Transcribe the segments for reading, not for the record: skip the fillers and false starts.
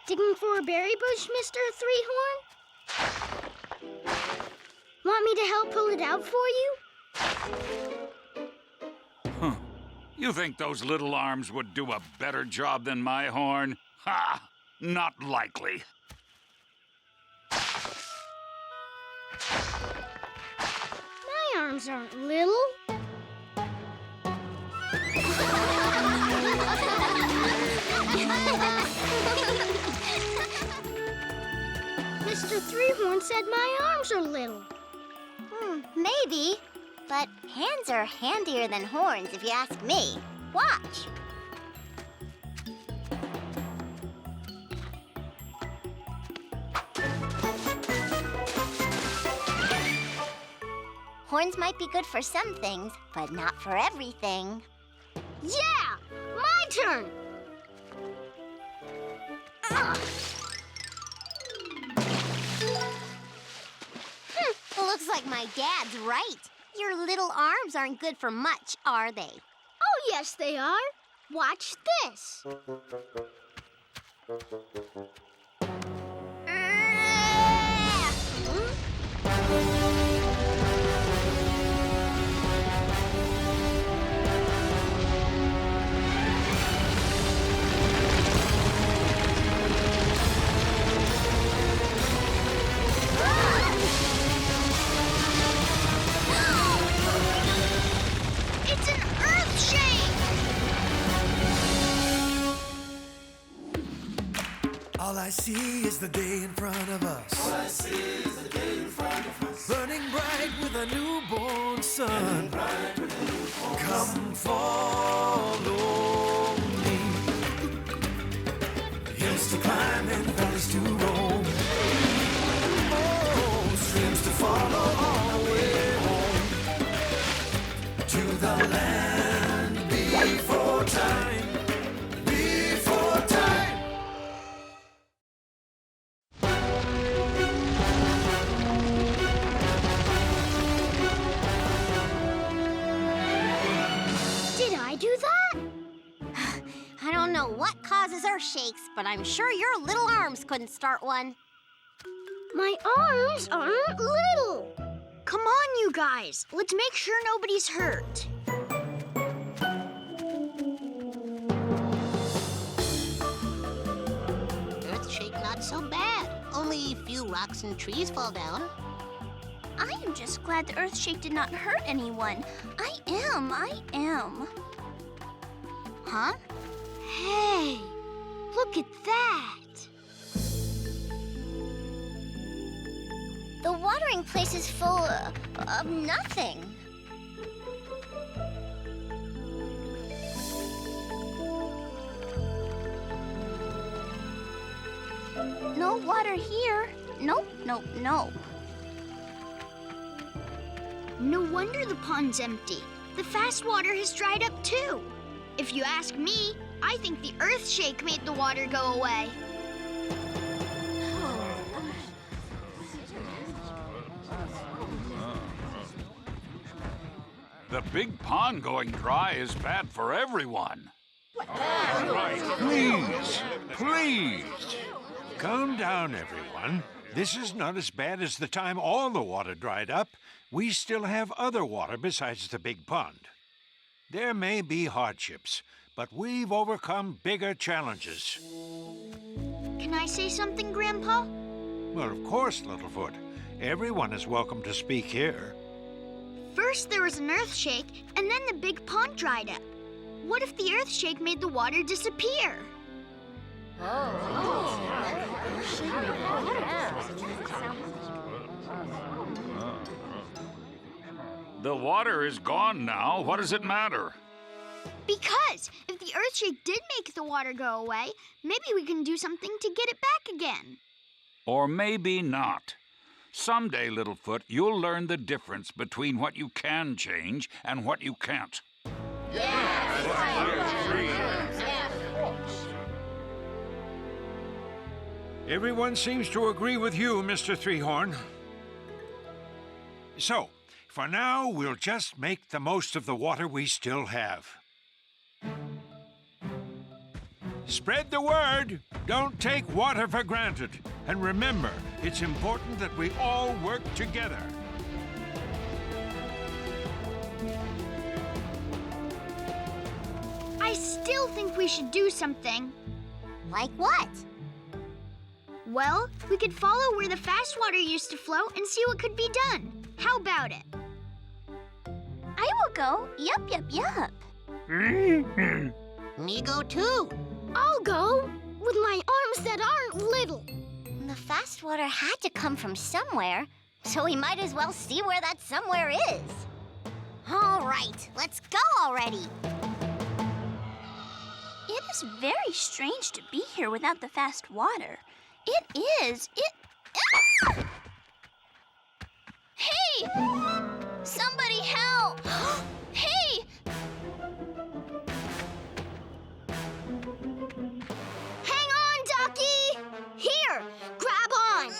Digging for a berry bush, Mr. Three-Horn? Want me to help pull it out for you? Huh. You think those little arms would do a better job than my horn? Ha! Not likely. My arms aren't little. Mr. Three-Horn said my arms are little. Maybe. But hands are handier than horns, if you ask me. Watch. Horns might be good for some things, but not for everything. Yeah! My turn! Looks like my dad's right. Your little arms aren't good for much, are they? Oh, yes, they are. Watch this. It's an earthshake! All I see is the day in front of us. All I see is the day in front of us. Burning bright with a newborn sun. Come follow me. Hills to climb and valleys to roam. Oh, streams to follow all the way home. To the land before time. Before time. Did I do that? I don't know what causes earthshakes, but I'm sure your little arms couldn't start one. My arms aren't little. Come on, you guys. Let's make sure nobody's hurt. Earthshake not so bad. Only a few rocks and trees fall down. I am just glad the earthshake did not hurt anyone. I am. Huh? Hey, look at that. The watering place is full of nothing. No water here. Nope. No wonder the pond's empty. The fast water has dried up too. If you ask me, I think the earthshake made the water go away. The big pond going dry is bad for everyone. Please. Calm down, everyone. This is not as bad as the time all the water dried up. We still have other water besides the big pond. There may be hardships, but we've overcome bigger challenges. Can I say something, Grandpa? Well, of course, Littlefoot. Everyone is welcome to speak here. First there was an earthshake, and then the big pond dried up. What if the earthshake made the water disappear? The water is gone now. What does it matter? Because if the earthshake did make the water go away, maybe we can do something to get it back again. Or maybe not. Someday, Littlefoot, you'll learn the difference between what you can change and what you can't. Everyone seems to agree with you, Mr. Three-Horn. So, for now, we'll just make the most of the water we still have. Spread the word. Don't take water for granted. And remember, it's important that we all work together. I still think we should do something. Like what? Well, we could follow where the fast water used to flow and see what could be done. How about it? I will go. Yup, yup, yup. Me go too. I'll go with my arms that aren't little. The fast water had to come from somewhere, so we might as well see where that somewhere is. All right, let's go already. It is very strange to be here without the fast water. It is. Ah! Hey! Somebody help! Hey! Hang on, Ducky! Here, grab on.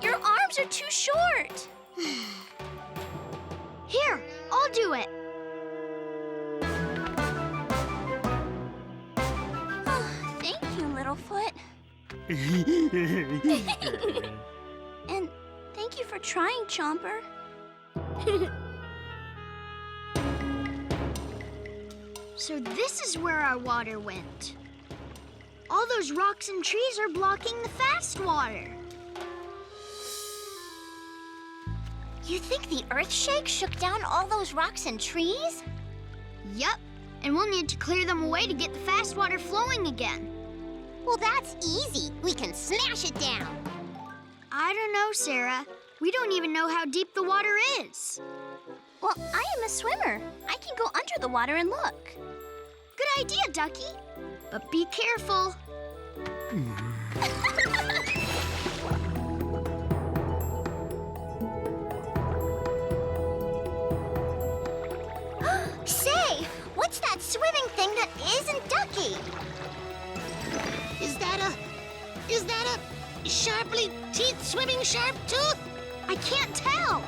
Your arms are too short. Here, I'll do it. Thank you, Littlefoot. And thank you for trying, Chomper. So this is where our water went. All those rocks and trees are blocking the fast water. You think the earthshake shook down all those rocks and trees? Yup, and we'll need to clear them away to get the fast water flowing again. Well, that's easy. We can smash it down. I don't know, Cera. We don't even know how deep the water is. Well, I am a swimmer. I can go under the water and look. Good idea, Ducky. But be careful. Say, what's that swimming thing that isn't Ducky? Is that a sharply teeth swimming Sharptooth? I can't tell.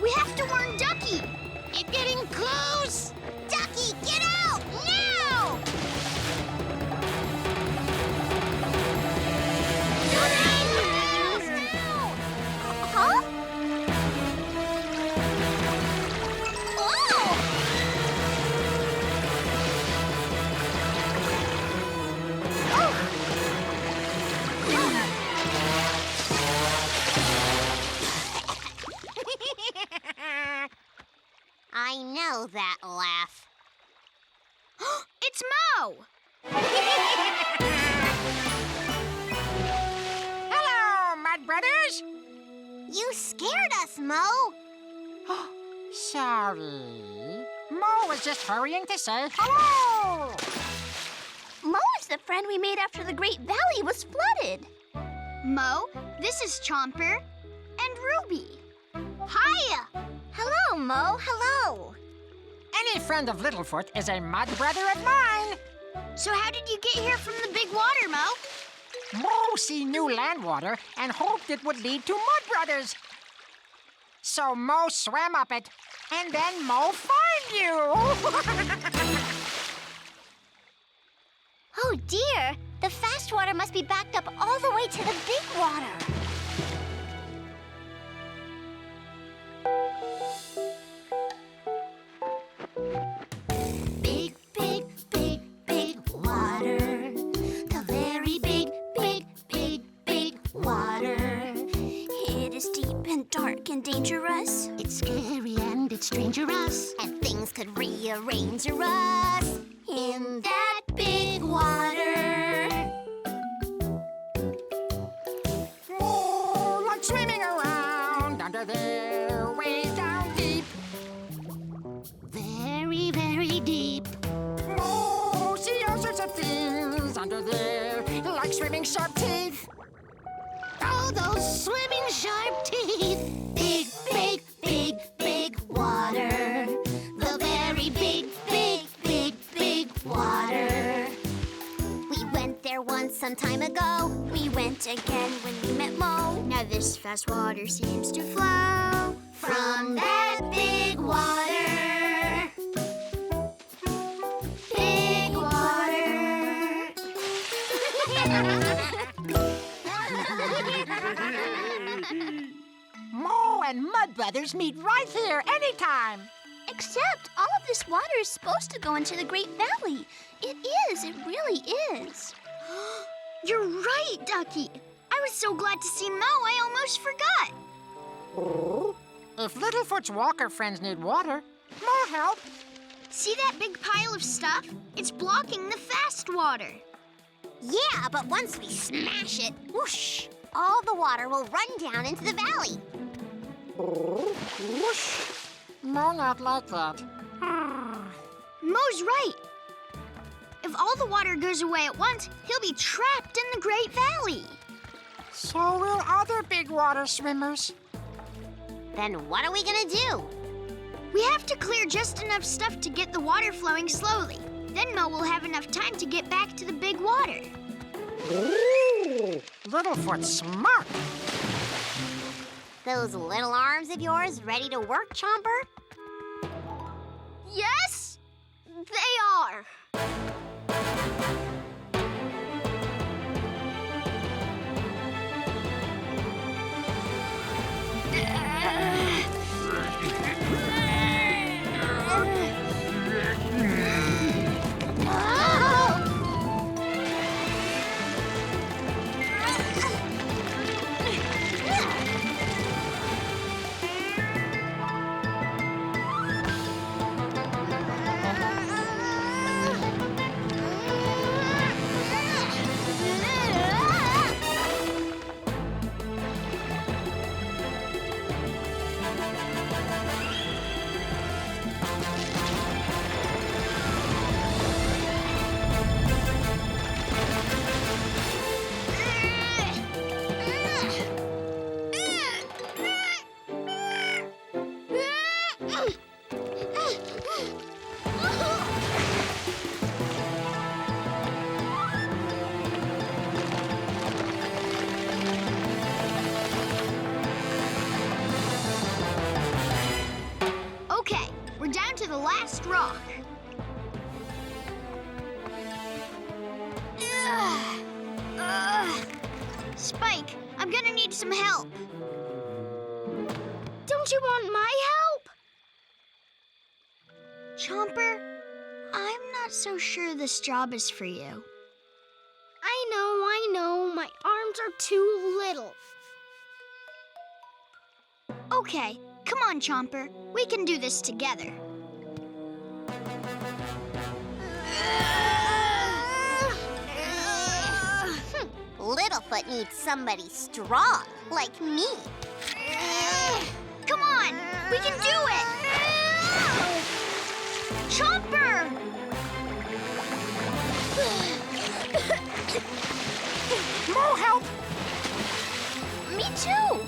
We have to warn Ducky. It's getting close. Ducky, get out! Now! Huh? Oh! I know that laugh. It's Mo. Hello, Mud Brothers. You scared us, Mo. Sorry. Mo was just hurrying to say hello. Mo is the friend we made after the Great Valley was flooded. Mo, this is Chomper and Ruby. Hiya. Hello, Mo. Hello. Any friend of Littlefoot is a Mud Brother of mine. So how did you get here from the big water, Mo? Mo see new land water and hoped it would lead to Mud Brothers. So Mo swam up it, and then Mo find you. Oh, dear. The fast water must be backed up all the way to the big water. Big, big, big, big water. The very big, big, big, big water. It is deep and dark and dangerous. It's scary and it's dangerous. And things could rearrange us in that big water. Oh, like swimming around under there, way down deep. Very, very deep. Oh, see all sorts of things under there, like swimming Sharpteeth. Oh, those swimming Sharpteeth. Big, big, big, big water. The very big, big, big, fast water seems to flow From that big water. Big water. Mo and Mud Brothers meet right here anytime. Except all of this water is supposed to go into the Great Valley. It really is. You're right, Ducky. I was so glad to see Mo, I almost forgot. If Littlefoot's walker friends need water, Mo help. See that big pile of stuff? It's blocking the fast water. Yeah, but once we smash it, whoosh, all the water will run down into the valley. Whoosh. Mo not like that. Mo's right. If all the water goes away at once, he'll be trapped in the Great Valley. So will other big water swimmers. Then what are we gonna do? We have to clear just enough stuff to get the water flowing slowly. Then Mo will have enough time to get back to the big water. Littlefoot's smart. Those little arms of yours ready to work, Chomper? Yes, they are. Okay, we're down to the last rock. Spike, I'm gonna need some help. Don't you want my help? Chomper, I'm not so sure this job is for you. I know. My arms are too little. Okay, come on, Chomper. We can do this together. Littlefoot needs somebody strong, like me. Come on, we can do it! Chomper! Mo help. Me too.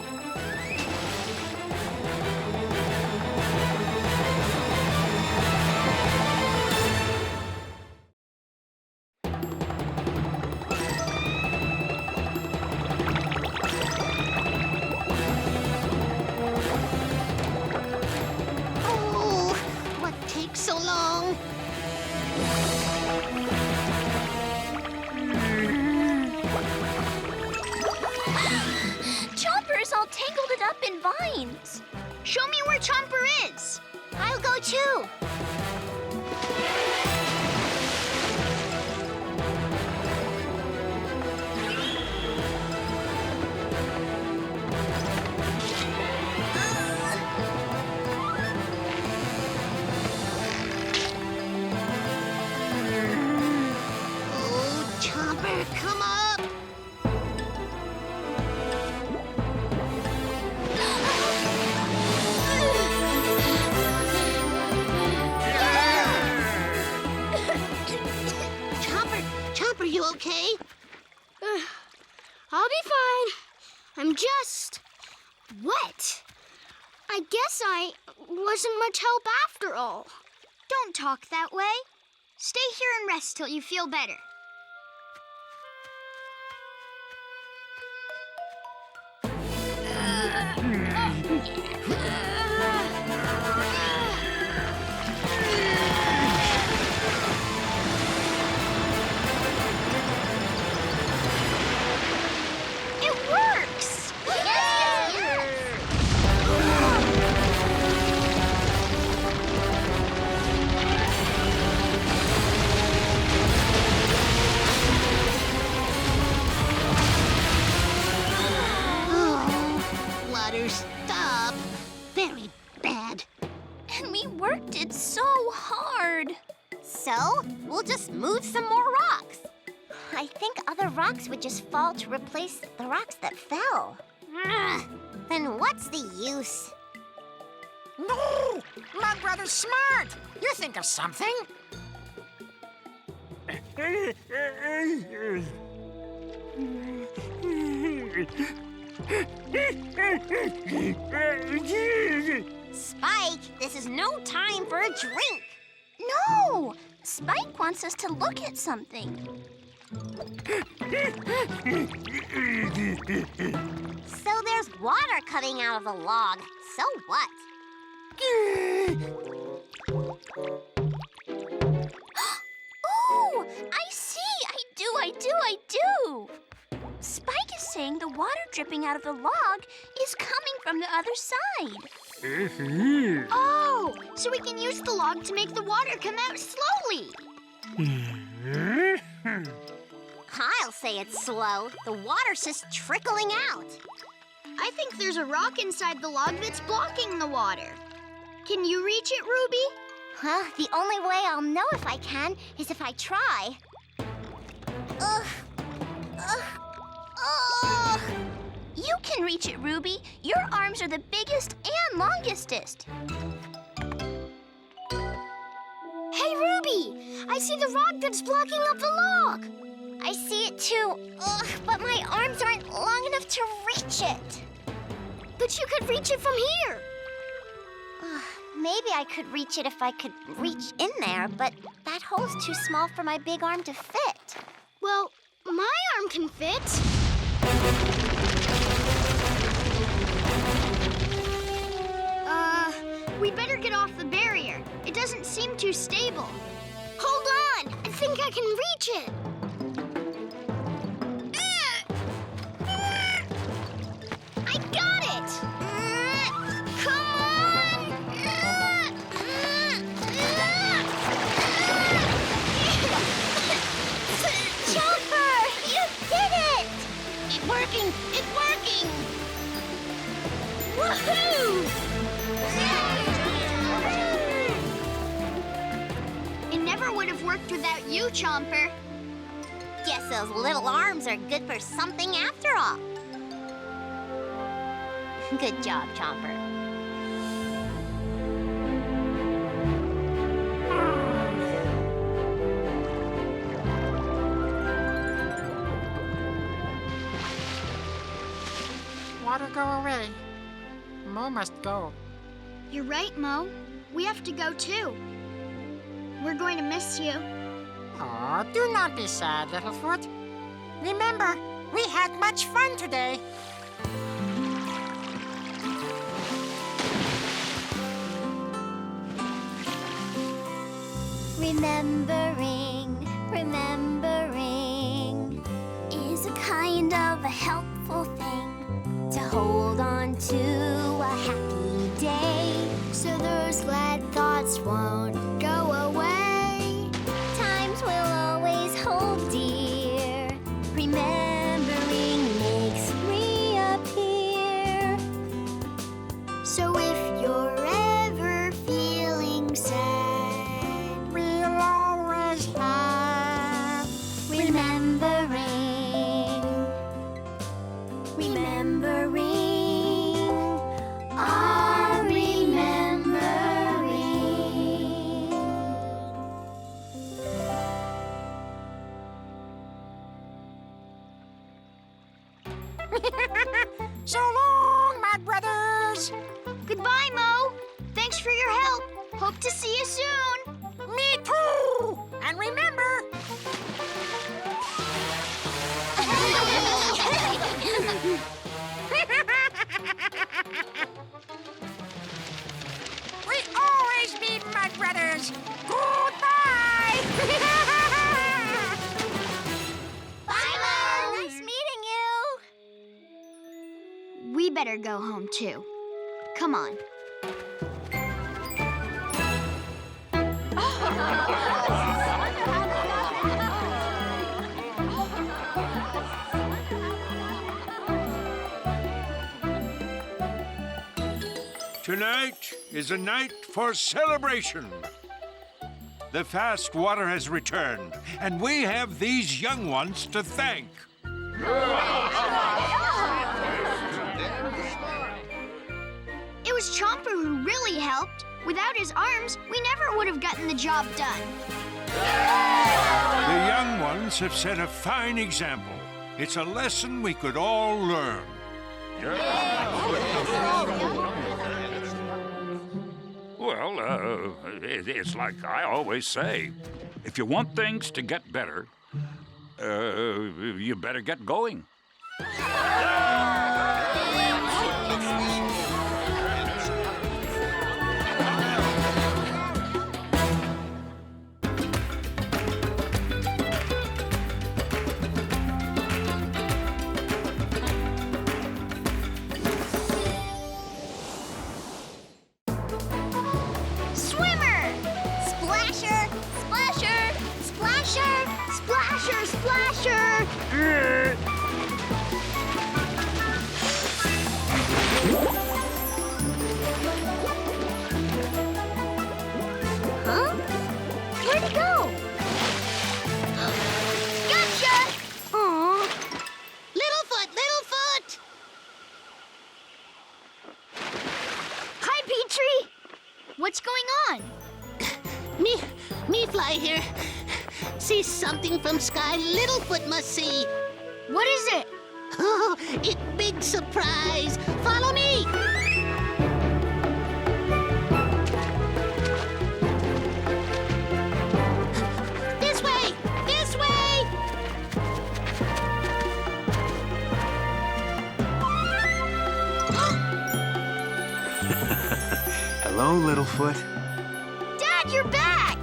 Oh, what takes so long? Chomper's all tangled it up in vines. Show me where Chomper is. I'll go too. Oh, Chomper, come up. Chomper, you okay? I'll be fine. I'm just wet. I guess I wasn't much help after all. Don't talk that way. Stay here and rest till you feel better. It works! Yes! Water, stop. Very bad. And we worked it so hard. So, we'll just move some more rocks. I think other rocks would just fall to replace the rocks that fell. Then what's the use? No! Mud Brother's smart! You think of something? Spike, this is no time for a drink. No! Spike wants us to look at something. So there's water coming out of the log. So what? Oh, I see! I do! Spike is saying the water dripping out of the log is coming from the other side. Oh, so we can use the log to make the water come out slowly. I'll say it's slow. The water's just trickling out. I think there's a rock inside the log that's blocking the water. Can you reach it, Ruby? Well, the only way I'll know if I can is if I try. Ugh. Ugh. Ugh. You can reach it, Ruby. Your arms are the biggest and longestest. Hey, Ruby! I see the rock that's blocking up the log. I see it too. Ugh, but my arms aren't long enough to reach it. But you could reach it from here. Maybe I could reach it if I could reach in there, but that hole's too small for my big arm to fit. Well, my arm can fit. We better get off the barrier. It doesn't seem too stable. Hold on! I think I can reach it. I got it! Come on! Chomper, you did it! It's working! It's working! Woohoo! It never would have worked without you, Chomper. Guess those little arms are good for something after all. Good job, Chomper. Water, go away. Mo must go. You're right, Mo. We have to go too. We're going to miss you. Oh, do not be sad, Littlefoot. Remember, we had much fun today. Remembering is a kind of a helpful thing to hold on to a happy day. So those glad thoughts won't go away. Times will always hold dear. Remembering makes reappear. So if you're ever feeling sad, We'll always have. remembering. Remembering. Our remembering. better go home, too. Come on. Tonight is a night for celebration. The fast water has returned, and we have these young ones to thank. It was Chomper who really helped. Without his arms, we never would have gotten the job done. The young ones have set a fine example. It's a lesson we could all learn. Well, it's like I always say. If you want things to get better, you better get going. Splasher! Huh? Where'd he go? Gotcha! Aw. Littlefoot! Hi, Petrie! What's going on? Me fly here. See something from sky Littlefoot must see. What is it? Oh, it big surprise. Follow me. This way! This way! Hello, Littlefoot. Dad, you're back!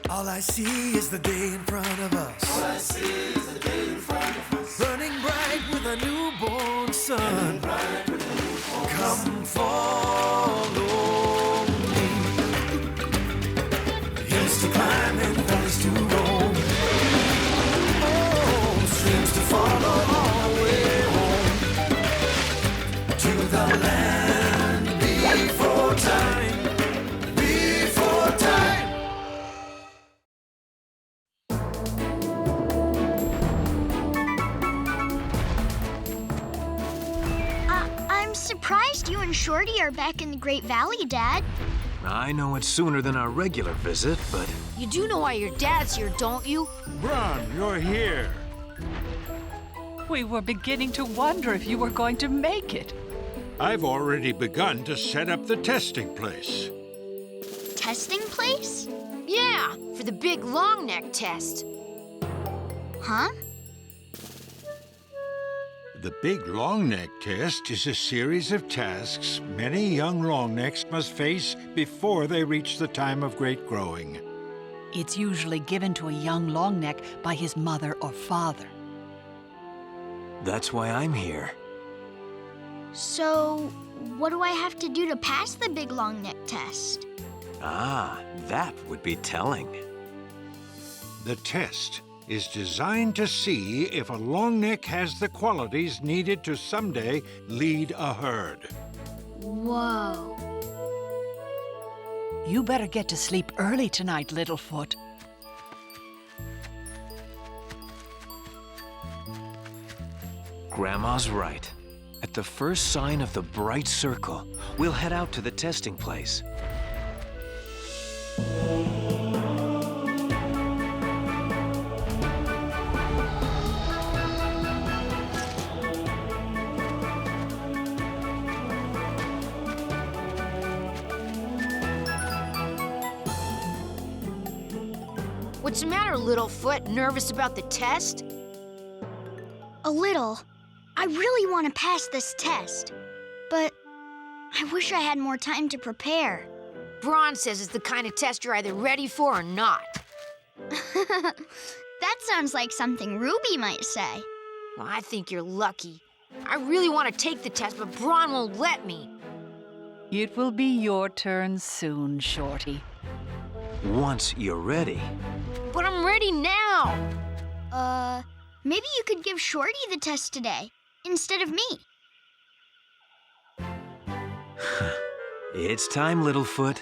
All I see is the day in front of us. All I see is the day in front of us. Burning bright with a newborn sun. Come follow me. Hills to climb and valleys to roam. Oh, streams to follow all the way home. To the land before time. Before time. I'm surprised you and Shorty are back in the Great Valley, Dad. I know it's sooner than our regular visit, but You do know why your dad's here, don't you? Bron, you're here. We were beginning to wonder if you were going to make it. I've already begun to set up the testing place. Testing place? Yeah, for the big long neck test. Huh? The big longneck test is a series of tasks many young longnecks must face before they reach the time of great growing. It's usually given to a young longneck by his mother or father. that's why I'm here. So, what do I have to do to pass the big long neck test? Ah, that would be telling. The test is designed to see if a longneck has the qualities needed to someday lead a herd. Whoa. You better get to sleep early tonight, Littlefoot. Grandma's right. At the first sign of the bright circle, we'll head out to the testing place. What's the matter, Littlefoot? Nervous about the test? A little. I really want to pass this test, but I wish I had more time to prepare. Bron says it's the kind of test you're either ready for or not. That sounds like something Ruby might say. Well, I think you're lucky. I really want to take the test, but Braun won't let me. It will be your turn soon, Shorty. Once you're ready. But I'm ready now. Maybe you could give Shorty the test today, instead of me. It's time, Littlefoot.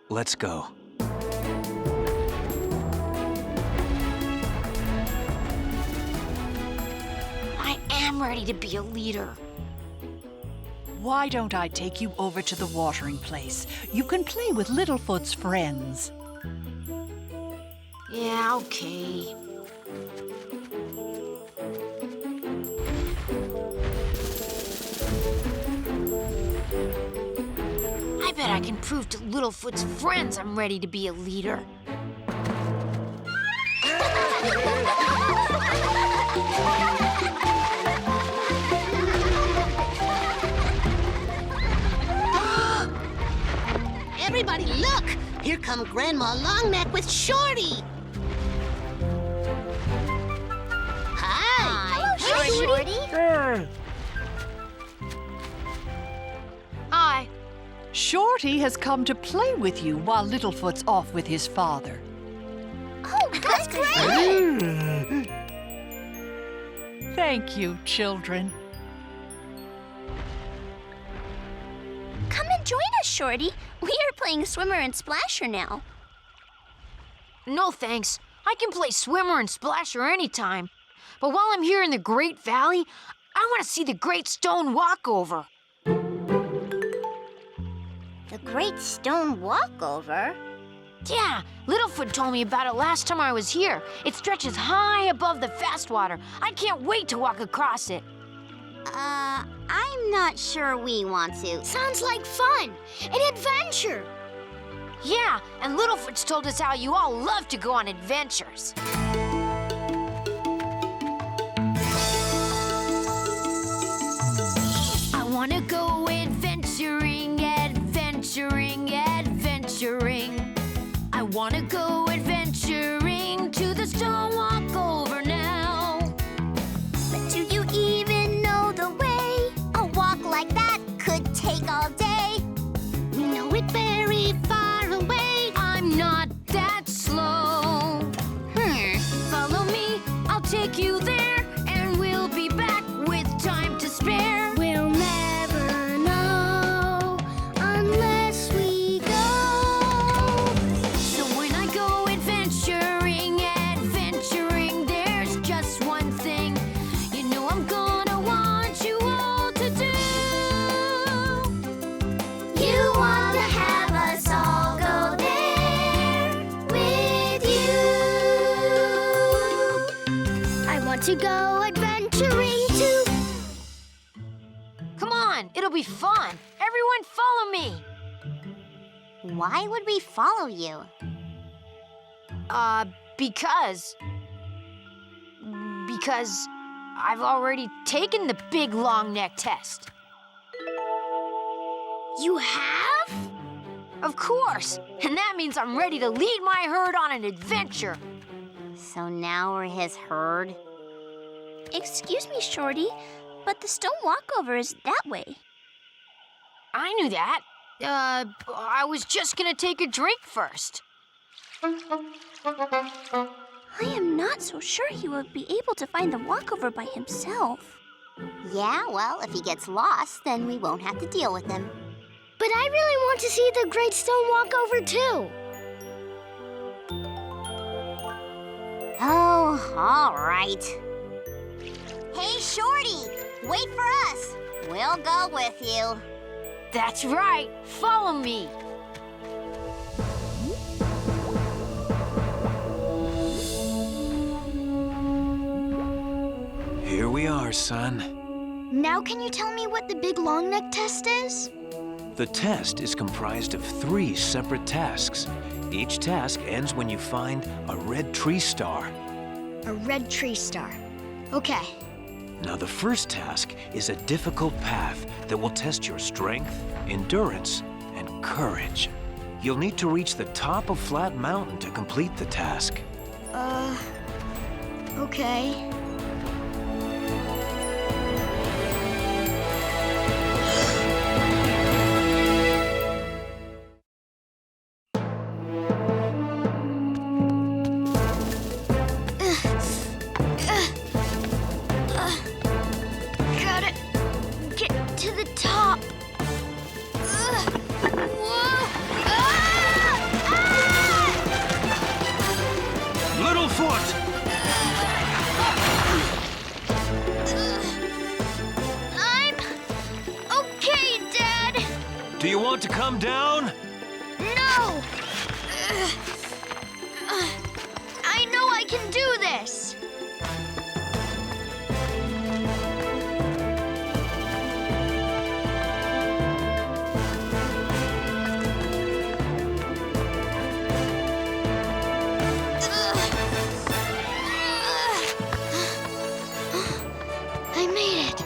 Let's go. I am ready to be a leader. Why don't I take you over to the watering place? You can play with Littlefoot's friends. Yeah, okay. I bet I can prove to Littlefoot's friends I'm ready to be a leader. Everybody, look! Here come Grandma Longneck with Shorty. Hi. Hello, Shorty. Hi. Shorty has come to play with you while Littlefoot's off with his father. Oh, that's great. Thank you, children. Come and join us, Shorty. We are playing Swimmer and Splasher now. No thanks. I can play Swimmer and Splasher anytime. But while I'm here in the Great Valley, I want to see the Great Stone Walkover. The Great Stone Walkover? Yeah, Littlefoot told me about it last time I was here. It stretches high above the fast water. I can't wait to walk across it. I'm not sure we want to. Sounds like fun, an adventure. Yeah, and Littlefoot's told us how you all love to go on adventures. I want to go adventuring, adventuring, adventuring. I want to go adventuring to the stone walkover now. But do you even know the way? A walk like that could take all day. We know it very far away. I'm not that slow. Follow me, I'll take you there, and we'll be back with time to spare. We'll never know unless we go. So when I go adventuring, adventuring, there's just one thing. You know I'm gonna want you all to do. You want to have us all go there with you. I want to go adventuring too. Come on, it'll be fun. Everyone follow me. Why would we follow you? Because I've already taken the big long neck test. You have? Of course, and that means I'm ready to lead my herd on an adventure. So now we're his herd? Excuse me, Shorty, but the stone walkover is that way. I knew that. I was just gonna take a drink first. I am not so sure he would be able to find the walkover by himself. Yeah, well, if he gets lost, then we won't have to deal with him. But I really want to see the Great Stone Walkover too. Oh, all right. Hey, Shorty, wait for us. We'll go with you. That's right. Follow me. Here we are, son. Now can you tell me what the big long neck test is? The test is comprised of 3 separate tasks. Each task ends when you find a red tree star. A red tree star. Okay. Now, the first task is a difficult path that will test your strength, endurance, and courage. You'll need to reach the top of Flat Mountain to complete the task. Okay. Gotta get to the top. Whoa! Littlefoot! I'm okay, Dad. Do you want to come down? No! I know I can do this. I made it.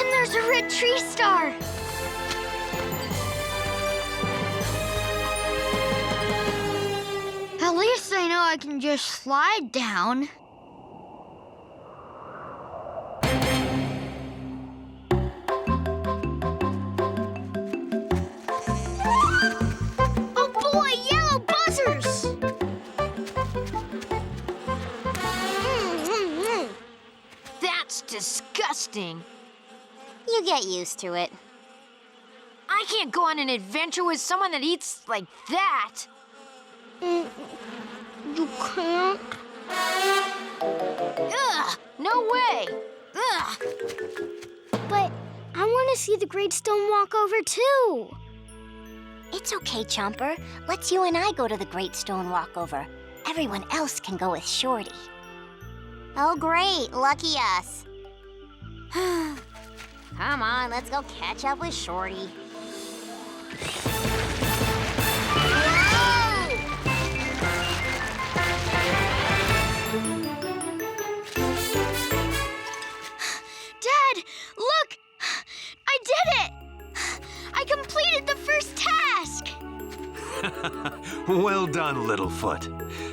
And there's a red tree star. At least I know I can just slide down. Oh boy, yellow buzzers! That's disgusting. You get used to it. I can't go on an adventure with someone that eats like that. You can't? Ugh, no way. Ugh. But I want to see the Great Stone Walkover too. It's okay, Chomper. Let's you and I go to the Great Stone Walkover. Everyone else can go with Shorty. Oh, great. Lucky us. Come on, let's go catch up with Shorty. Dad, look! I did it! I completed the first task! Well done, Littlefoot.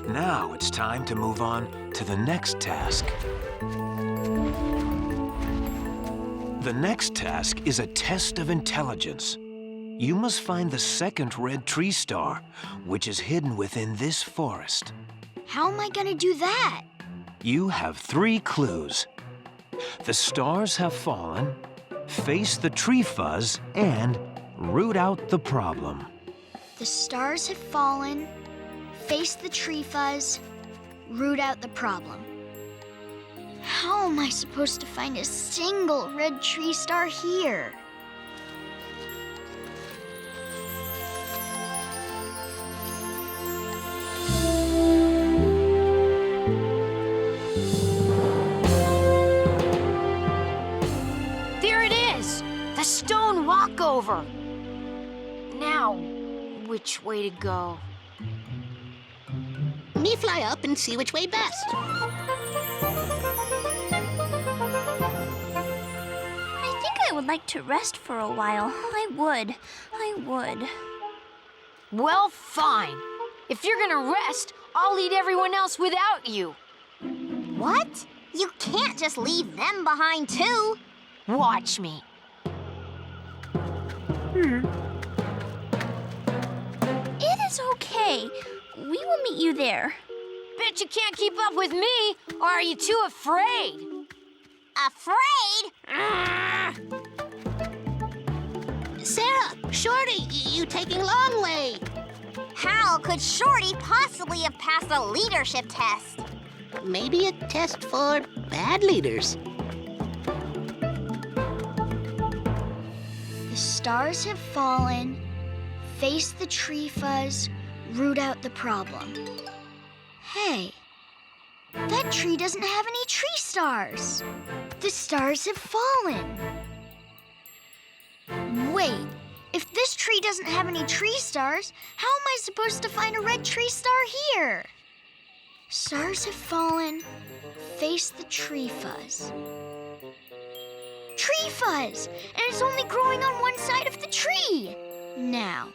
Now it's time to move on to the next task. The next task is a test of intelligence. You must find the second red tree star, which is hidden within this forest. How am I gonna do that? You have 3 clues. The stars have fallen, face the tree fuzz, and root out the problem. The stars have fallen, face the tree fuzz, root out the problem. How am I supposed to find a single red tree star here? There it is! The stone walkover! Now, which way to go? Me fly up and see which way best. I think I would like to rest for a while. I would. Well, fine. If you're gonna rest, I'll eat everyone else without you. What? You can't just leave them behind, too. Watch me. It is okay. We will meet you there. Bet you can't keep up with me, or are you too afraid? Afraid? Cera, Shorty, you taking long way. How could Shorty possibly have passed a leadership test? Maybe a test for bad leaders. The stars have fallen, face the tree fuzz, root out the problem. Hey, that tree doesn't have any tree stars. The stars have fallen. Wait, if this tree doesn't have any tree stars, how am I supposed to find a red tree star here? Stars have fallen, face the tree fuzz. Tree fuzz! And it's only growing on one side of the tree! Now,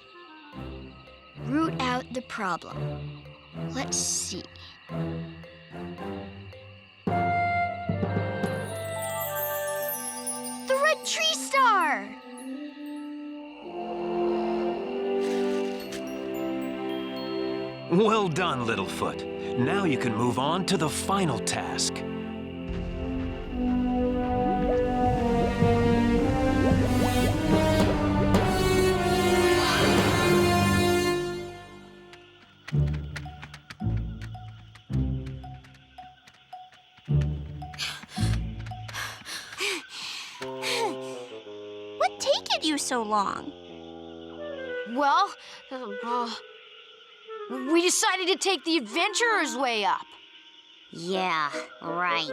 root out the problem. Let's see. tree star! Well done, Littlefoot. Now you can move on to the final task. What taken you so long? Well, we decided to take the adventurer's way up. Yeah, right.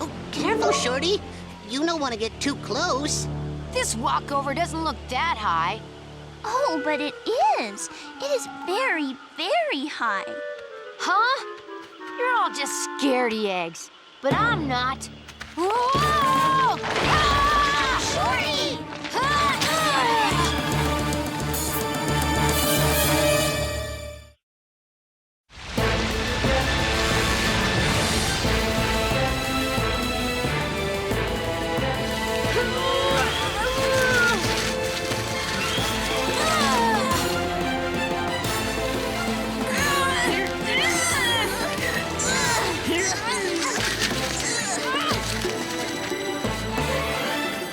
Oh, careful, Shorty. You don't want to get too close. This walkover doesn't look that high. Oh, but it is. It is very, very high. Huh? You're all just scaredy eggs. But I'm not. Whoa! Ah! Shorty!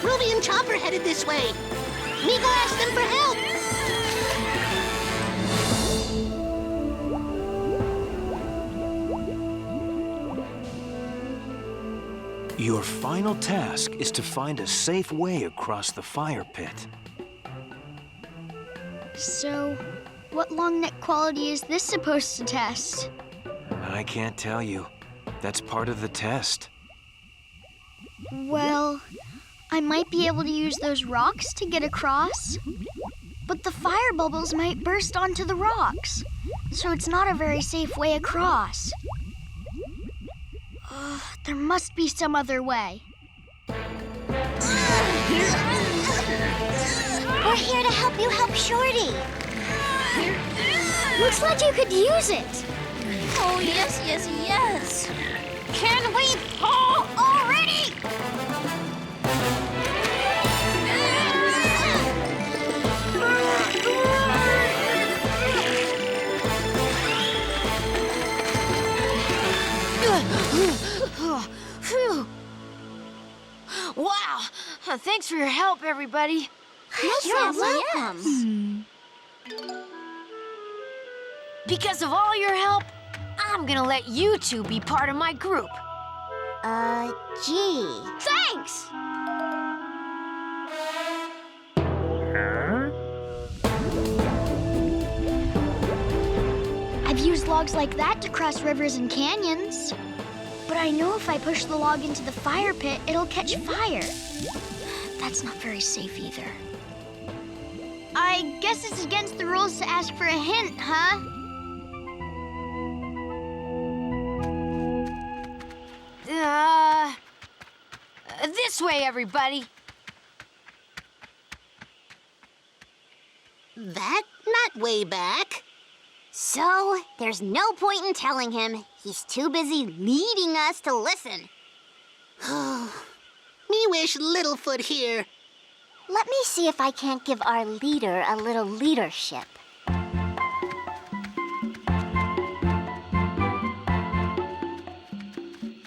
Ruby and Chomper headed this way. Me go ask them for help. Your final task is to find a safe way across the fire pit. So, what long neck quality is this supposed to test? I can't tell you. That's part of the test. Well, I might be able to use those rocks to get across. But the fire bubbles might burst onto the rocks, so it's not a very safe way across. There must be some other way. We're here to help you help Shorty. Looks like you could use it. Oh, yes, yes, yes. Can we pull already? Phew. Wow. Thanks for your help, everybody. You're welcome. Because of all your help, I'm gonna let you two be part of my group. Gee. Thanks! I've used logs like that to cross rivers and canyons. But I know if I push the log into the fire pit, it'll catch fire. That's not very safe either. I guess it's against the rules to ask for a hint, huh? This way, everybody. That not way back. So, there's no point in telling him. He's too busy leading us to listen. Me wish Littlefoot here. Let me see if I can't give our leader a little leadership.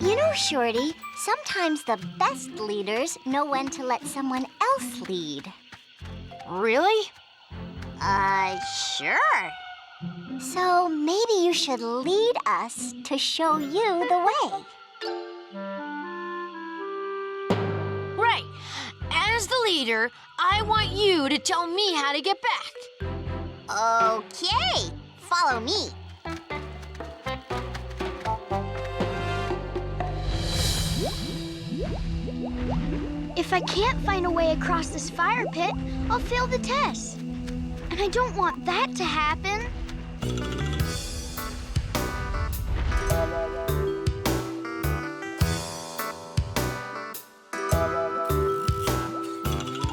You know, Shorty, sometimes the best leaders know when to let someone else lead. Really? Sure. So maybe you should lead us to show you the way. Right. As the leader, I want you to tell me how to get back. Okay, follow me. If I can't find a way across this fire pit, I'll fail the test. And I don't want that to happen.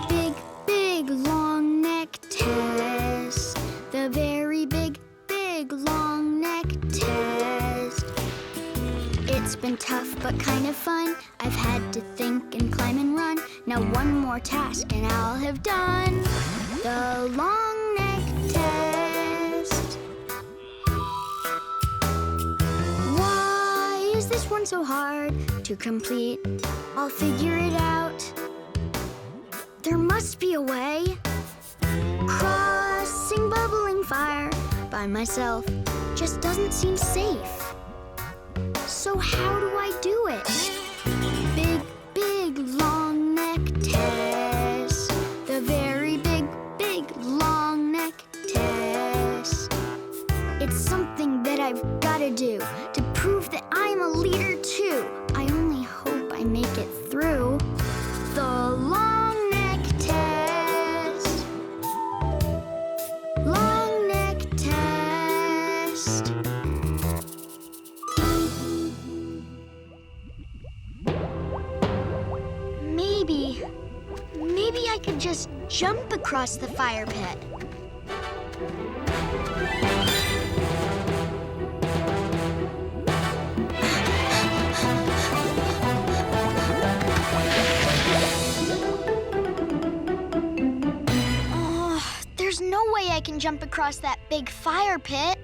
Big, big long neck test. The very big what kind of fun I've had to think and climb and run. Now one more task and I'll have done the long neck test. Why is this one so hard to complete? I'll figure it out. There must be a way. Crossing bubbling fire by myself just doesn't seem safe. So how do I do it? Big, big, long neck test. The very big, big, long neck test. It's something that I've got to do to prove that I'm a leader too. I only hope I make it through the long neck test. Long neck test. Maybe I could just jump across the fire pit. Oh, there's no way I can jump across that big fire pit.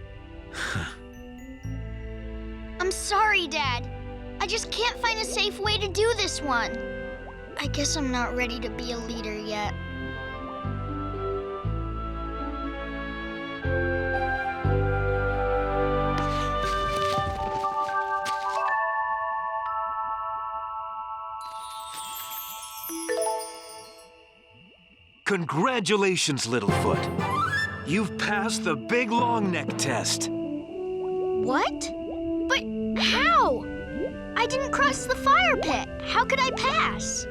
I'm sorry, Dad. I just can't find a safe way to do this one. I guess I'm not ready to be a leader yet. Congratulations, Littlefoot. You've passed the big long neck test. What? But how? I didn't cross the fire pit. How could I pass?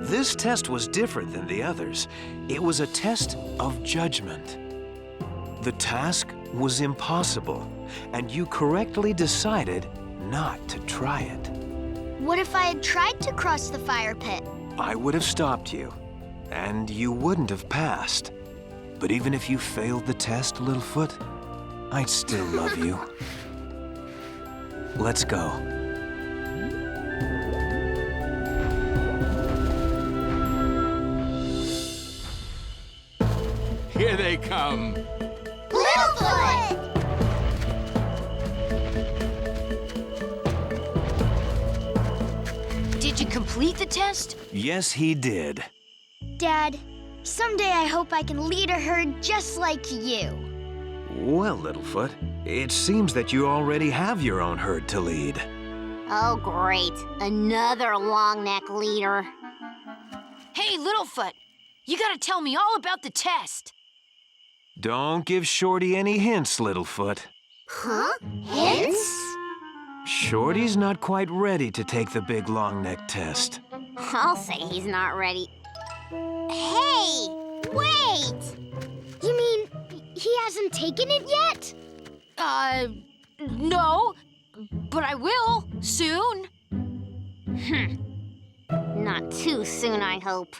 This test was different than the others. It was a test of judgment. The task was impossible, and you correctly decided not to try it. What if I had tried to cross the fire pit? I would have stopped you, and you wouldn't have passed. But even if you failed the test, Littlefoot, I'd still love you. Let's go. Here they come. Littlefoot! Did you complete the test? Yes, he did. Dad, someday I hope I can lead a herd just like you. Well, Littlefoot, it seems that you already have your own herd to lead. Oh, great. Another long neck leader. Hey, Littlefoot, you gotta tell me all about the test. Don't give Shorty any hints, Littlefoot. Huh? Hints? Shorty's not quite ready to take the big long neck test. I'll say he's not ready. Hey! Wait! You mean he hasn't taken it yet? No, but I will soon. Not too soon, I hope.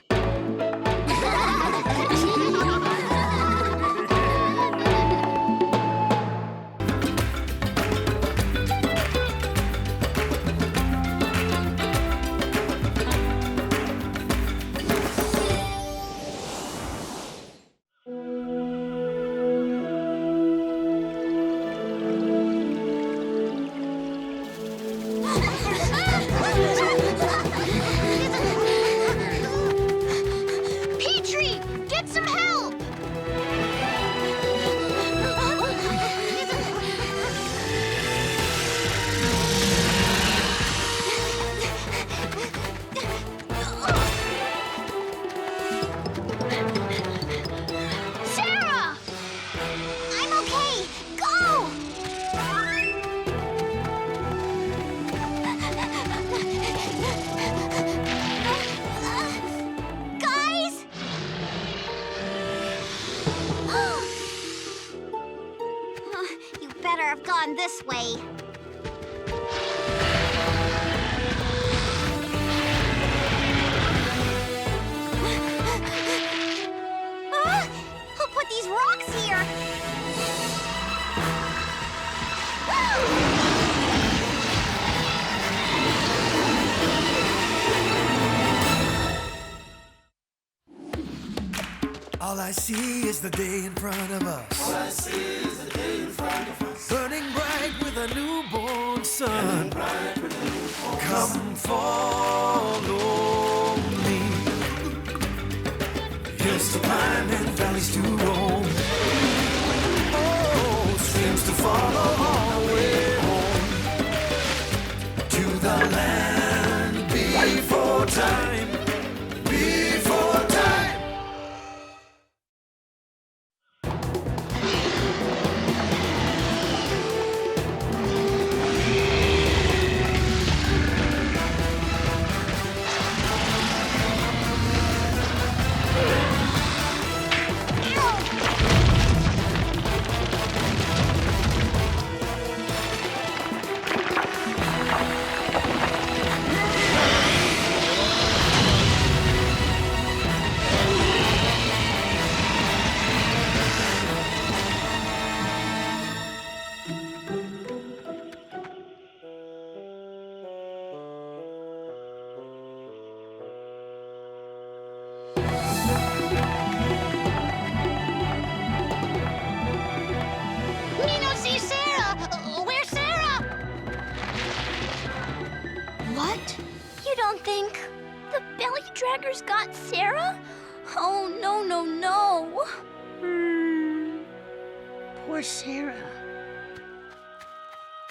Petrie, get some help! Cera! I'm okay. Go! Guys! You better have gone this way. Who put these rocks here? I see is the day in front of us. All I see is the day in front of us. Burning bright with a newborn sun. Come follow me. Hills to climb and valleys to roam. Oh, streams to follow all the way home. To the land before time. Before time. We don't see Cera! Where's Cera? What? You don't think the belly draggers got Cera? Oh, no, no, no. Poor Cera.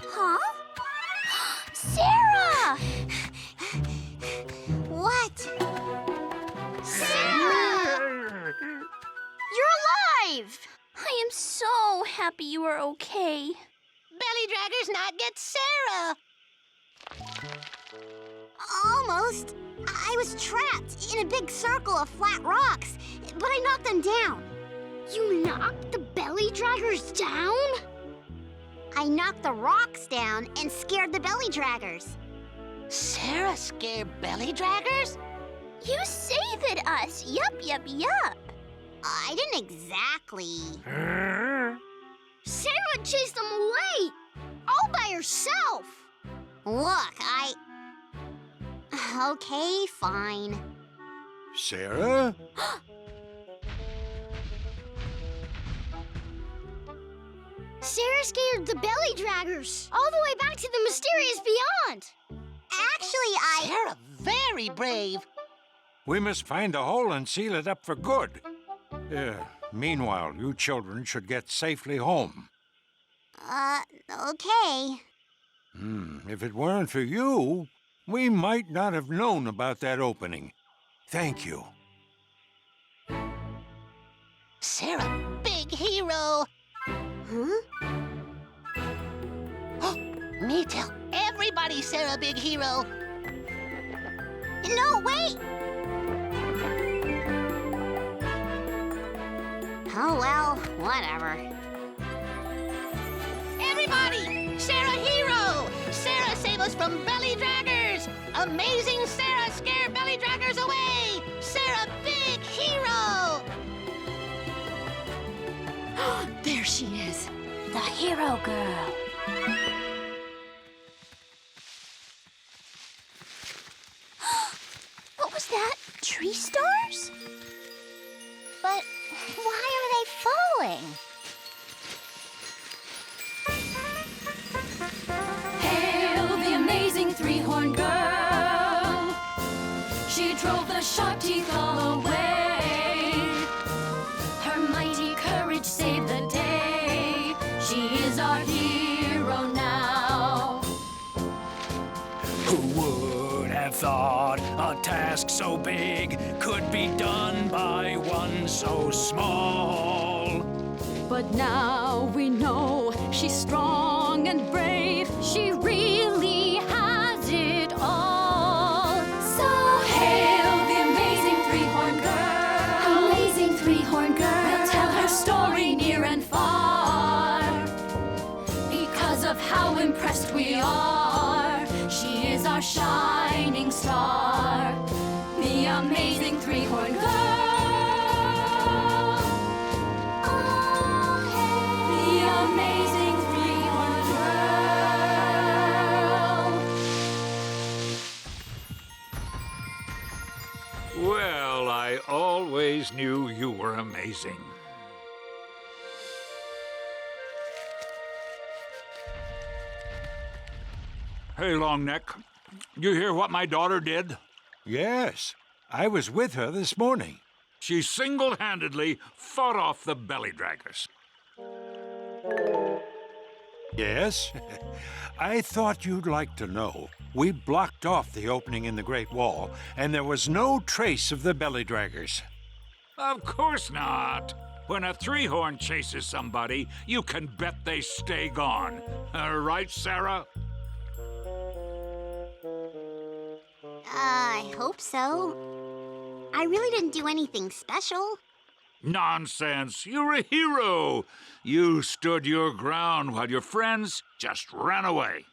Huh? Cera! What? Cera! You're alive! I am so happy you are okay. Belly draggers not get Cera! Almost. I was trapped in a big circle of flat rocks, but I knocked them down. You knocked the belly draggers down? I knocked the rocks down and scared the belly draggers. Cera scared belly draggers? You saved us. Yup, yup, yup. I didn't exactly. Cera chased them away! All by herself! Look, Okay, fine. Cera? Cera scared the belly draggers all the way back to the mysterious beyond. Actually, Cera, very brave. We must find the hole and seal it up for good. Meanwhile, you children should get safely home. Okay. If it weren't for you, we might not have known about that opening. Thank you. Cera, big hero. Huh? Me tell everybody Cera, big hero. No, wait! Oh, well, whatever. Everybody, Cera hero! Cera save us from belly draggers! Amazing Cera scare belly draggers away! Cera, big hero! There she is. The hero girl. What was that? Tree stars? But why are they falling? Hail the amazing three-horned girl. She drove the Sharpteeth all away. Her mighty courage saved the day. She is our hero now. Who would have thought a task so big could be done by one so small? But now we know she's strong and brave. She really has it all. So hail the amazing three-horned girl. Amazing three-horned girl. We'll tell her story near and far. Because of how impressed we are, she is our shining star. The amazing three-horned girl. Amazing three-horned girl. Well, I always knew you were a amazing. Hey, Longneck, you hear what my daughter did? Yes, I was with her this morning. She single-handedly fought off the belly draggers. Yes? I thought you'd like to know. We blocked off the opening in the Great Wall, and there was no trace of the belly draggers. Of course not. When a three-horn chases somebody, you can bet they stay gone. Right, Cera? I hope so. I really didn't do anything special. Nonsense. You're a hero. You stood your ground while your friends just ran away.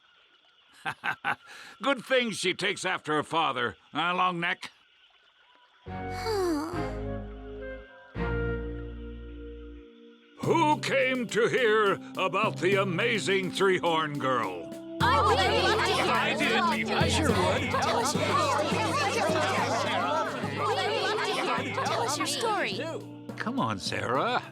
Good thing she takes after her father, huh, Longneck? Who came to hear about the amazing three-horn girl? I did. I sure would. Tell us your story. Come on, Cera.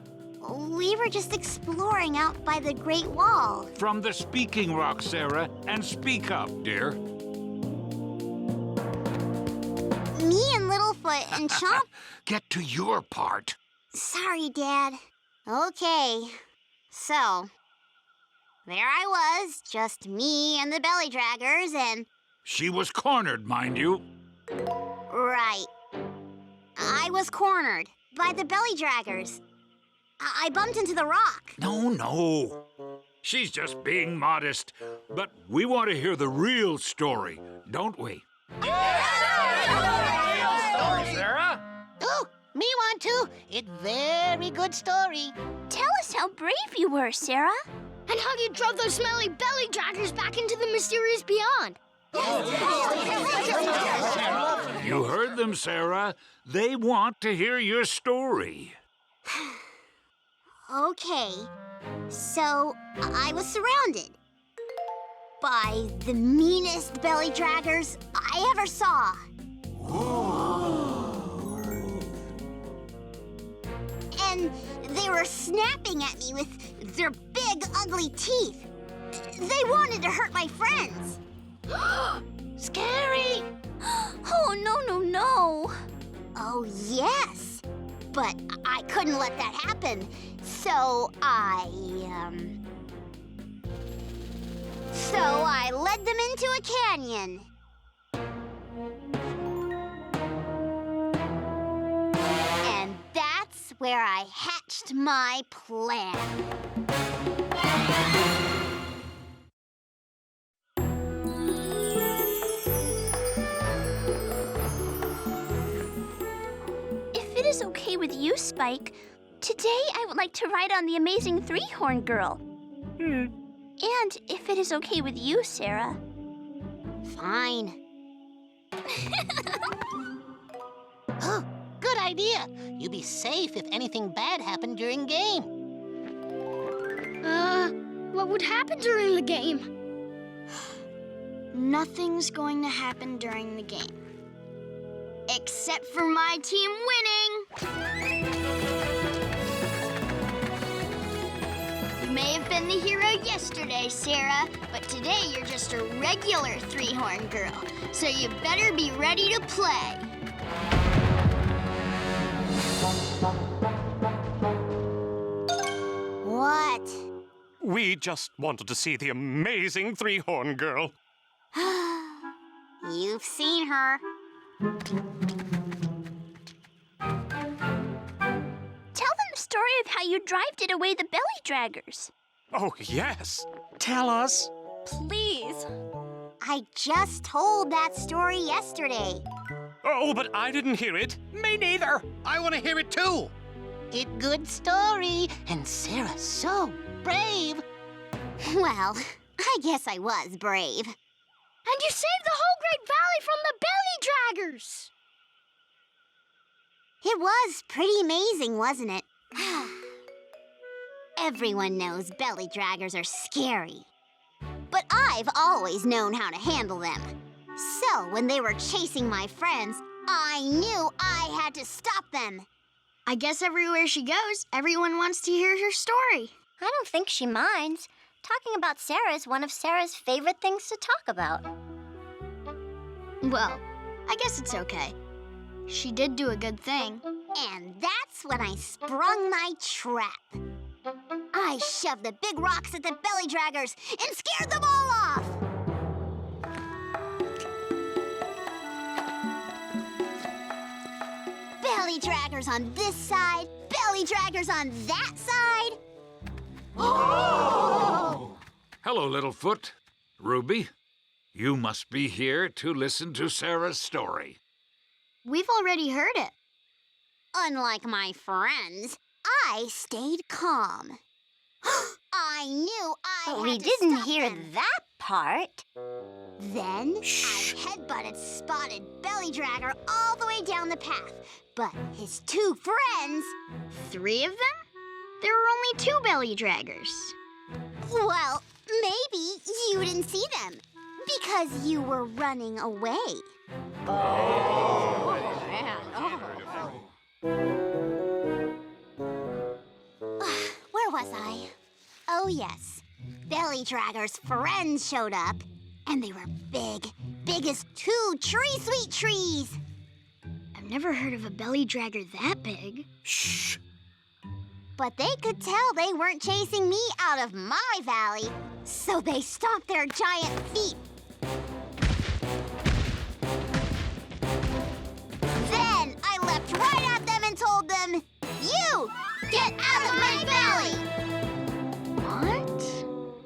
We were just exploring out by the Great Wall. From the speaking rock, Cera, and speak up, dear. Me and Littlefoot and Chomper. Get to your part. Sorry, Dad. Okay. So, there I was, just me and the belly draggers, and... She was cornered, mind you. Right. I was cornered by the belly draggers. I bumped into the rock. No. She's just being modest. But we want to hear the real story, don't we? Cera? Oh, me want to. It's very good story. Tell us how brave you were, Cera. And how you drove those smelly belly draggers back into the mysterious beyond. You heard them, Cera. They want to hear your story. Okay, so I was surrounded by the meanest belly draggers I ever saw. And they were snapping at me with their big, ugly teeth. They wanted to hurt my friends. Scary. Oh, no. Oh, yes. But I couldn't let that happen. So I led them into a canyon. And that's where I hatched my plan. If it is okay with you, Spike, today I would like to ride on the amazing three-horn girl. And if it is okay with you, Cera. Fine. Oh, good idea. You'll be safe if anything bad happened during game. What would happen during the game? Nothing's going to happen during the game. Except for my team winning. You may have been the hero yesterday, Cera, but today you're just a regular three-horn girl. So you better be ready to play. What? We just wanted to see the amazing three-horn girl. You've seen her. Tell them the story of how you drived away the belly draggers. Oh, yes. Tell us. Please. I just told that story yesterday. Oh, but I didn't hear it. Me neither. I want to hear it too. It good story, and Cera's so brave. Well, I guess I was brave. And you saved the whole Great Valley from the belly draggers. It was pretty amazing, wasn't it? Everyone knows belly draggers are scary. But I've always known how to handle them. So when they were chasing my friends, I knew I had to stop them. I guess everywhere she goes, everyone wants to hear her story. I don't think she minds. Talking about Cera is one of Cera's favorite things to talk about. Well, I guess it's okay. She did do a good thing. And that's when I sprung my trap. I shoved the big rocks at the belly draggers and scared them all off. Belly draggers on this side, belly draggers on that side. Oh! Hello, Littlefoot. Ruby, you must be here to listen to Cera's story. We've already heard it. Unlike my friends, I stayed calm. I knew I had We to didn't stop hear them. that part. Then I headbutted Spotted Belly Dragger all the way down the path. But his two friends... 3 of them? There were only 2 belly draggers. Well, maybe you didn't see them because you were running away. Where was I? Oh, yes. Belly Dragger's friends showed up, and they were big, big as 2 tree-sweet trees. I've never heard of a belly dragger that big. Shh. But they could tell they weren't chasing me out of my valley, so they stomped their giant feet. Then I leapt right at them and told them, "You, get out of my valley!" What?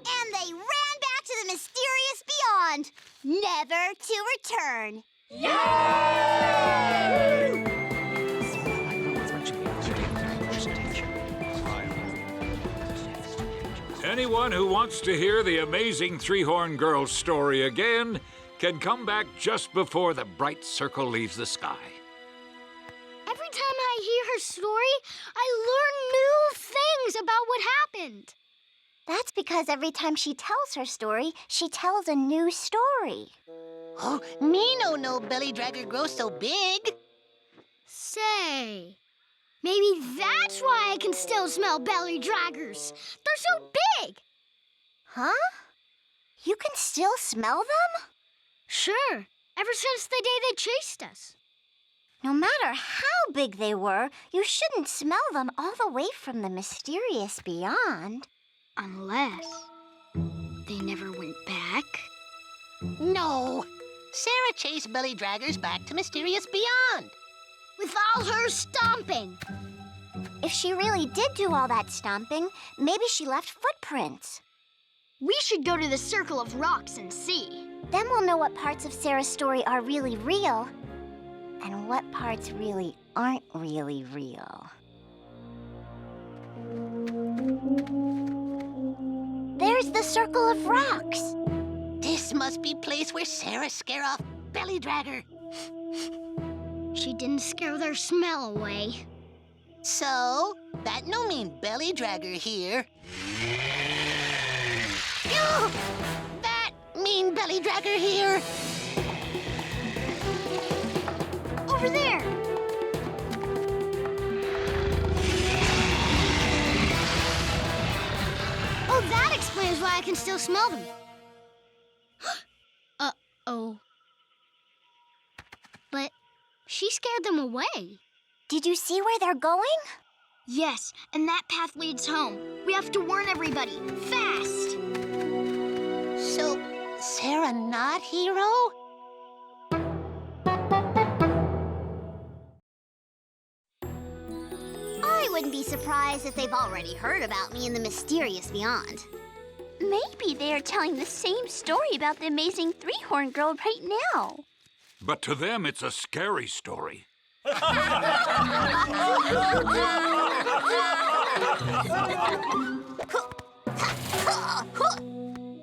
And they ran back to the mysterious beyond, never to return. Anyone who wants to hear the amazing Three-Horned Girl's story again can come back just before the bright circle leaves the sky. Every time I hear her story, I learn new things about what happened. That's because every time she tells her story, she tells a new story. Oh, me no know belly dragger grows so big. Say, maybe that's why I can still smell belly draggers. They're so big. Huh? You can still smell them? Sure, ever since the day they chased us. No matter how big they were, you shouldn't smell them all the way from the mysterious beyond. Unless they never went back. No. Cera chased belly draggers back to mysterious beyond. With all her stomping. If she really did do all that stomping, maybe she left footprints. We should go to the Circle of Rocks and see. Then we'll know what parts of Cera's story are really real and what parts really aren't really real. There's the Circle of Rocks. This must be place where Cera scare off belly dragger. She didn't scare their smell away. So, that no mean belly dragger here. That mean belly dragger here. Over there. Oh, that explains why I can still smell them. Uh-oh. But she scared them away. Did you see where they're going? Yes, and that path leads home. We have to warn everybody, fast! So, Cera not hero? I wouldn't be surprised if they've already heard about me in the mysterious beyond. Maybe they are telling the same story about the amazing Three-Horned Girl right now. But to them, it's a scary story.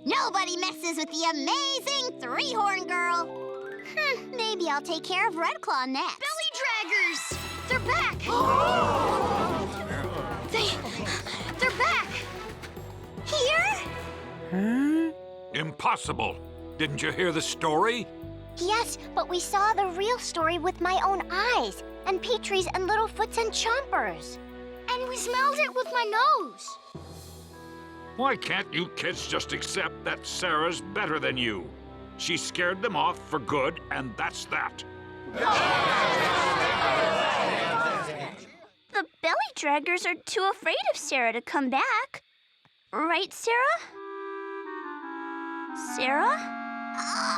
Nobody messes with the amazing Three-Horned Girl. Maybe I'll take care of Red Claw next. Belly draggers! They're back! They're back! Here? Impossible. Didn't you hear the story? Yes, but we saw the real story with my own eyes, and Petrie's and Littlefoot's and Chomper's. And we smelled it with my nose. Why can't you kids just accept that Sarah's better than you? She scared them off for good, and that's that. The belly draggers are too afraid of Cera to come back. Right, Cera? Cera?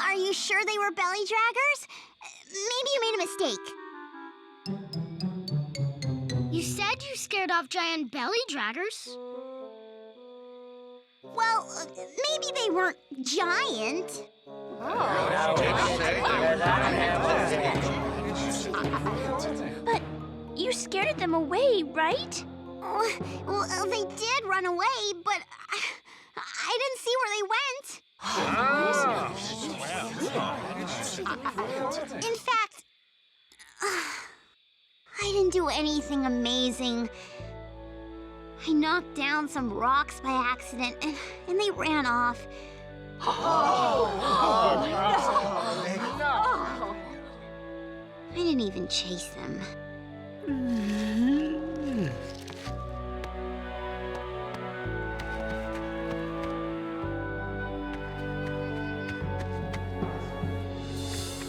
Are you sure they were belly draggers? Maybe you made a mistake. You said you scared off giant belly draggers. Well, maybe they weren't giant. But you scared them away, right? Well, they did run away, but I didn't see where they went. In fact, I didn't do anything amazing. I knocked down some rocks by accident, and they ran off. I didn't even chase them.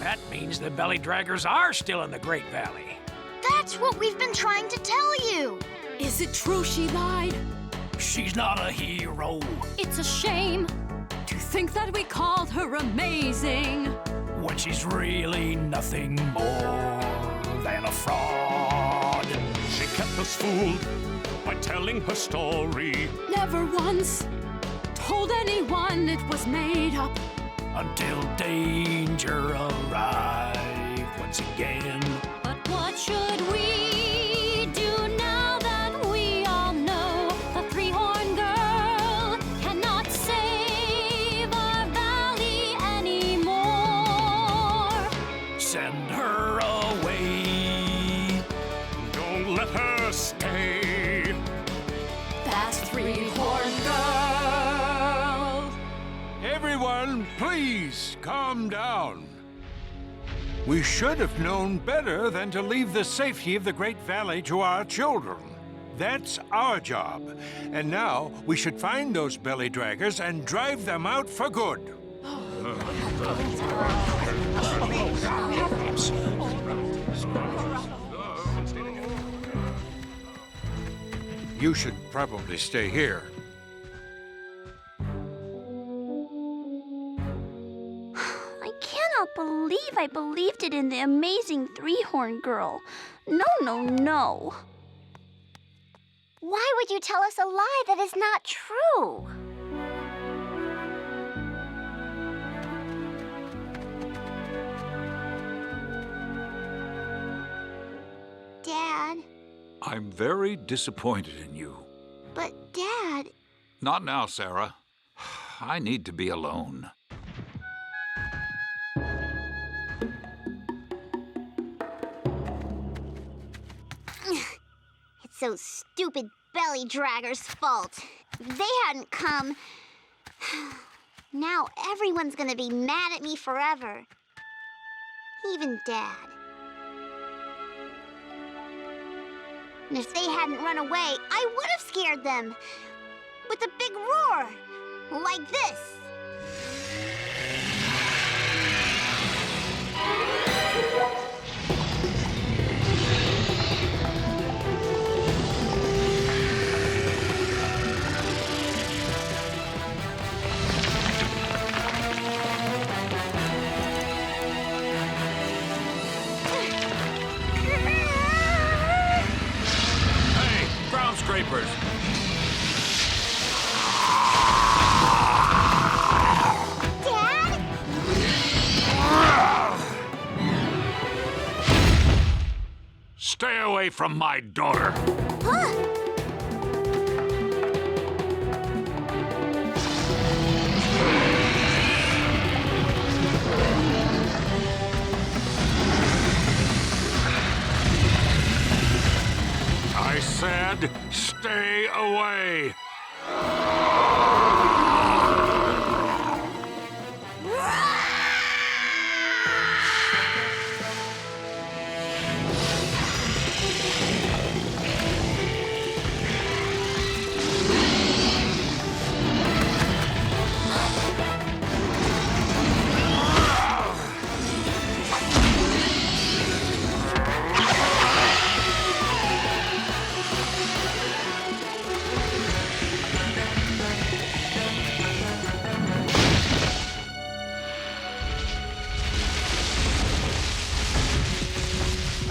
That means the belly draggers are still in the Great Valley. That's what we've been trying to tell you. Is it true she lied? She's not a hero. It's a shame to think that we called her amazing. When she's really nothing more than a fraud. She kept us fooled by telling her story. Never once told anyone it was made up. Until danger arrived once again. But what should we do now that we all know the three-horned girl cannot save our valley anymore? Send her away. Don't let her stay. That's three-horned girl. Everyone, please calm down. We should have known better than to leave the safety of the Great Valley to our children. That's our job. And now we should find those belly draggers and drive them out for good. You should probably stay here. I cannot believe I believed it in the amazing three-horned girl. No, no, no. Why would you tell us a lie that is not true? Dad, I'm very disappointed in you. but Dad, Not now, Sarah. I need to be alone. it's those stupid belly draggers' fault. If they hadn't come, now everyone's gonna be mad at me forever. Even Dad. And if they hadn't run away, I would have scared them. With a big roar, like this. Hey, ground scrapers! Dad? Stay away from my daughter. Huh? I said, stay away.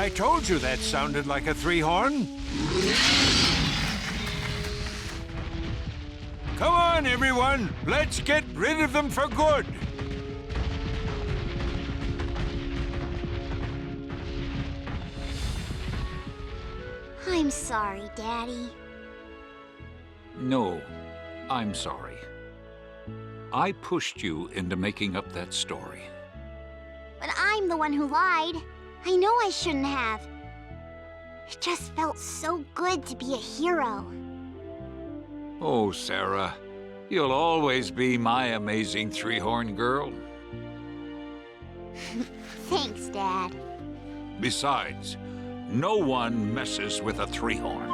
I told you that sounded like a three-horn. Come on, everyone. Let's get rid of them for good. I'm sorry, Daddy. No, I'm sorry. I pushed you into making up that story. But I'm the one who lied. I know I shouldn't have. It just felt so good to be a hero. Oh, Cera, you'll always be my amazing three-horn girl. Thanks, Dad. Besides, no one messes with a three-horn.